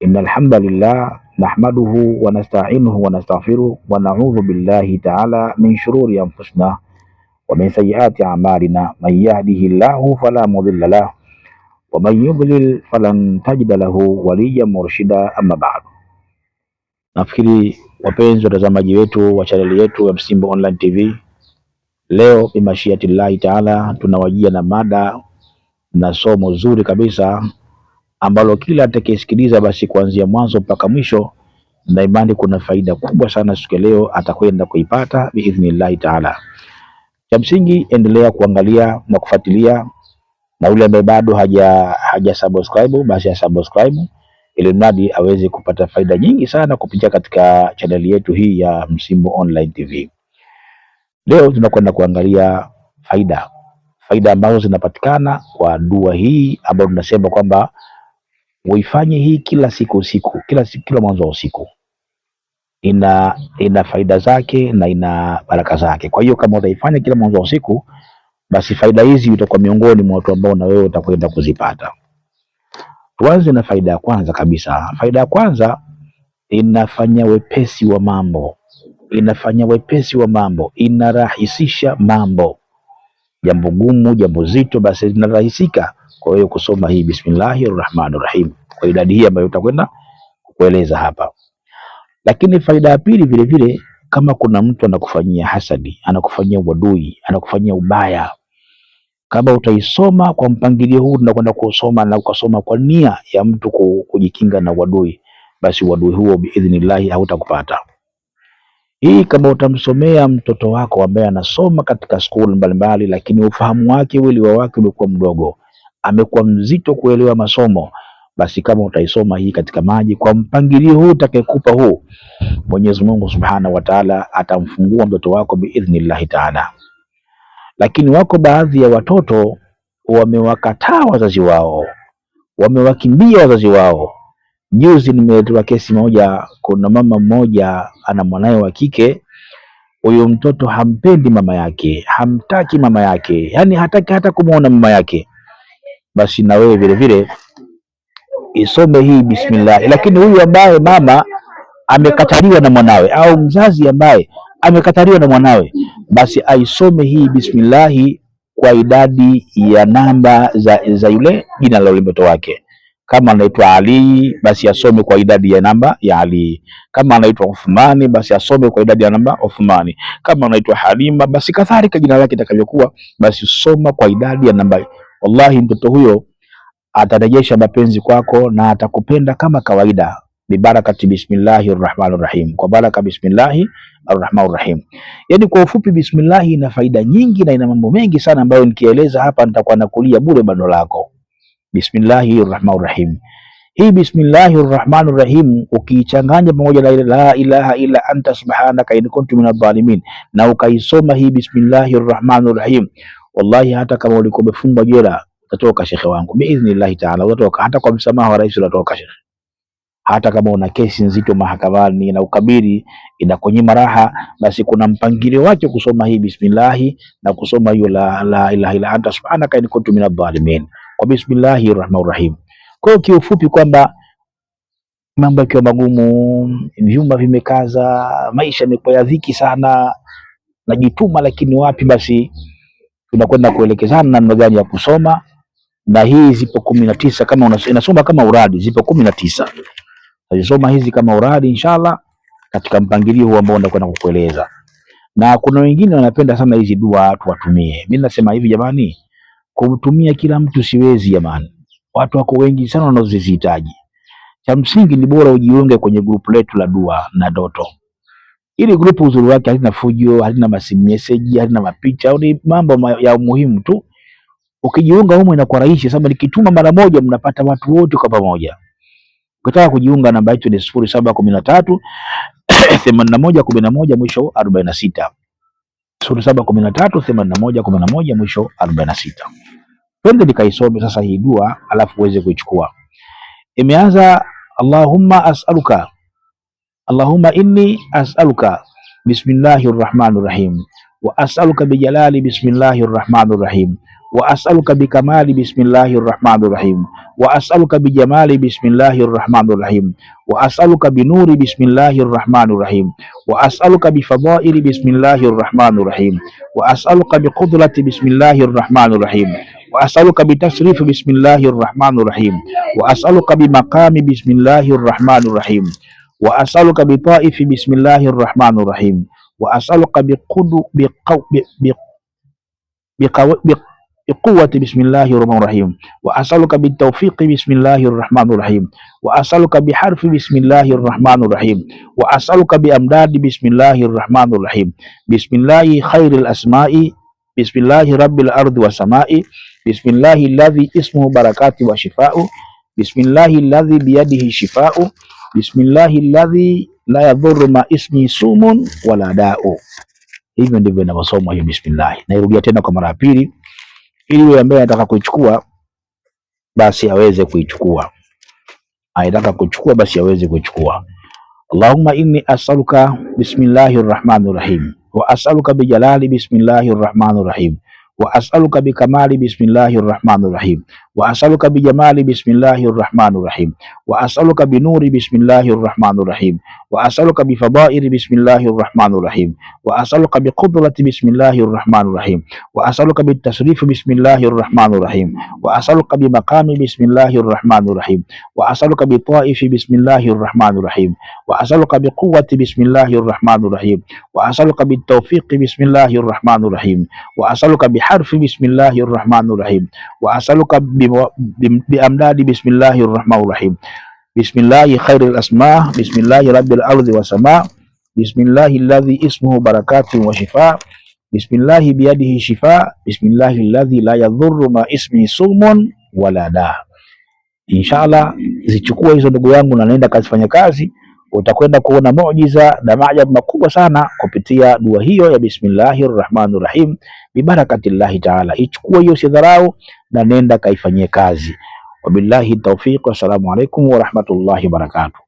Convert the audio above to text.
Innal hamdalillah nahmaduhu wa nasta'inuhu wa nastaghfiruh wa na'udzu billahi ta'ala min shururi anfusina wa min sayyiati a'malina. Man yahdihillahu fala mudilla lahu wa man yudlil falan tajida lahu waliyyan murshida. Amma ba'd. Nafikiri wapenzi watazamaji wetu wa chaneli yetu ya Msimbo Online TV, leo bimashiatillahi ta'ala tunawajia na mada na somo zuri kabisa ambalo kila atakayesikiliza basi kuanzia mwanzo mpaka mwisho, na imani kuna faida kubwa sana siku leo atakwenda kuipata biidhnillahi taala. Cha msingi endelea kuangalia na kufuatilia, na yule ambaye bado haja subscribe basi ya subscribe, ili mradi aweze kupata faida nyingi sana kupitia katika chaneli yetu hii ya Msimbo Online TV. Leo tunakwenda kuangalia faida ambazo zinapatikana kwa dua hii ambayo tunasema kwamba uifanye hii kila siku kila mwanzo wa usiku. Ina faida zake na ina baraka zake. Kwa hiyo kama utaifanya kila mwanzo wa usiku, basi faida hizi utakuwa miongoni mwa watu ambao na wewe utakwenda kuzipata. Tuanze na faida ya kwanza kabisa. Faida ya kwanza, inafanya wepesi wa mambo. Inarahisisha mambo. Jambo gumu, jambo zito, basi linarahisika. Kwa hiyo kusoma hii Bismillahirrahmanirrahim kwa idadi hii ambayo utakwenda kueleza hapa. Lakini faida ya pili vile vile, kama kuna mtu anakufanyia hasadi, anakufanyia uadui, anakufanyia ubaya, kama utaisoma kwa mpangilio huu tunakwenda kusoma na ukasoma kwa nia ya mtu kujikinga na uadui, basi uadui huo biidhnillahi hautakupata. Hii kama utamsomea mtoto wako ambaye anasoma katika skuli mbalimbali, lakini ufahamu wake, uelewa wake umekuwa mdogo, amekuwa mzito kuelewa masomo, basi kama utaisoma hii katika maji kwa mpangilio huu utakayekupa huu, Mwenyezi Mungu Subhanahu wa Ta'ala atamfungua mtoto wako biidhnillahi ta'ala. Lakini wako baadhi ya watoto wamewakataa wazazi wao, wamewakimbia wazazi wao. Juzi nimetoa kesi moja, kuna mama mmoja ana mwanae wa kike. Huyo mtoto hampendi mama yake, hamtaki mama yake, yani hataki hata kumuona mama yake. Basi na wewe vile vile isome hii bismillah. Lakini huyu ambaye mama amekataliwa na mwanawe au mzazi ambaye amekataliwa na mwanawe, basi aisome hii bismillahi kwa idadi ya namba za yule jina la yule mtoto wake. Kama anaitwa Ali, basi asome kwa idadi ya namba ya Ali. Kama anaitwa Uthmani, basi asome kwa idadi ya namba Uthmani. Kama anaitwa Halima, basi kadhalika jina lake itakavyokuwa, basi soma kwa idadi ya namba. Wallahi mtoto huyo atarejesha mapenzi kwako na atakupenda kama kawaida, bibarakati bismillahirrahmanirrahim, kwa baraka bismillahirrahmanirrahim. Yani kwa ufupi, bismillah ina faida nyingi na ina mambo mengi sana ambayo nikieleza hapa nitakuwa nakulia bure bando lako. Bismillahirrahmanirrahim. Hii bismillahirrahmanirrahim ukiichanganya pamoja na la ilaha illa anta subhanaka in kuntu minadh-dhalimin, na ukaisoma hii bismillahirrahmanirrahim, wallahi hata kama ulikuwa umefungwa jela utatoka, shekhe wangu, biidhnillahi taala utatoka. Hata kwa msamaha wa rais utatoka, shekhe. Hata kama una kesi nzito mahakamani na ukabiri inakunyima raha, basi kuna mpangilio wake kusoma hii bismillahi na kusoma hiyo la ilaha illa anta subhanaka in kuntu minadh-dhalimin kwa bismillahirrahmanirrahim. Kwa hiyo kiufupi kwamba mambo yakiwa magumu, vyumba vimekaza, maisha yamekuwa ya dhiki sana, najituma lakini wapi, basi tunakwenda kuelekezana namna gani ya kusoma. Na hii zipo 19 kama unasoma kama uradi, zipo 19. Nazisoma hizi kama uradi inshallah katika mpangilio huu ambao nakwenda kukueleza. Na kuna wengine wanapenda sana hizi dua tuwatumie. Mimi nasema hivi jamani, kutumia kila mtu siwezi jamani. Watu wako wengi sana wanaozihitaji. Cha msingi ni bora ujiunge kwenye grupu letu la dua na ndoto. Ili grupu uzuri wake halina fujo, halina message, halina mapicha, au ni mambo ya muhimu tu. Ukijiunga humo inakuwa rahisi, sababu nikituma mara moja mnapata watu wote kwa pamoja. Ukitaka kujiunga namba yetu ni 0713 8111 mwisho 46. 0713 8111 mwisho 46. Twende nikaisome sasa hii dua alafu uweze kuichukua. Imeanza Allahumma inni as'aluka bismillahirrahmanirrahim wa as'aluka bijalali bismillahirrahmanirrahim وأسألك بكمال بسم الله الرحمن الرحيم، وأسألك بجمال بسم الله الرحمن الرحيم، وأسألك بنور بسم الله الرحمن الرحيم، وأسألك بفضائل بسم الله الرحمن الرحيم، وأسألك بقدرة بسم الله الرحمن الرحيم، وأسألك بتصريف بسم الله الرحمن الرحيم، وأسألك بمقام بسم الله الرحمن الرحيم، وأسألك بطائف بسم الله الرحمن الرحيم، وأسألك بقوة بسم الله الرحمن الرحيم، وأسألك بالتوفيق بسم الله الرحمن الرحيم، وأسألك بحرف بسم الله الرحمن الرحيم، وأسألك بأمداد بسم الله الرحمن الرحيم. بسم الله خير الأسماء، بسم الله رب الأرض والسماء، بسم الله الذي اسمه بركات وشفاء، بسم الله الذي بيده شفاء، بسم الله الذي لا يضر ما اسمه سوم ولا داء. Hivyo ndivyo inavyosomwa hiyo bismillah. Nairudia tena kwa mara ya pili ili yule ambaye anataka kuichukua basi aweze kuichukua, anataka kuchukua basi aweze kuichukua. Allahumma inni as'aluka bismillahir rahmanir rahim, wa as'aluka bijalali bismillahir rahmanir rahim, wa as'aluka bikamali bismillahir rahmanir rahim, wa as'aluka bijamali bismillahir rahmanir rahim, wa as'aluka binuri bismillahir rahmanir rahim, wa as'aluka bifadaili bismillahir rahmanir rahim, wa as'aluka biqudrati bismillahir rahmanir rahim, wa as'aluka bitasrifi bismillahir rahmanir rahim, wa as'aluka bimaqami bismillahir rahmanir rahim, wa as'aluka bitaifi bismillahir rahmanir rahim, wa as'aluka biquwwati bismillahir rahmanir rahim, wa as'aluka bitawfiqi bismillahir rahmanir rahim, wa as'aluka biharfi bismillahir rahmanir rahim, wa as'aluka biamdadi bismillahir rahmanir rahim. Bismillahi khairil asma, bismillahi rabbil ardi was sama, bismillahi alladhi ismuhu barakatun wa shifa, bismillahi biyadihi shifa, bismillahi alladhi la yadhurru ma ismihi sumun wala da. Inshallah zichukua hizo ndugu yangu, na naenda kazifanya kazi, utakwenda kuona muujiza na maajabu makubwa sana kupitia dua hiyo ya bismillahir rahmanir rahim bibarakatillahi taala. Ichukua hiyo, sidharau, na nenda kaifanyie kazi. Wabillahi tawfiq, wassalamu alaikum warahmatullahi wabarakatuh.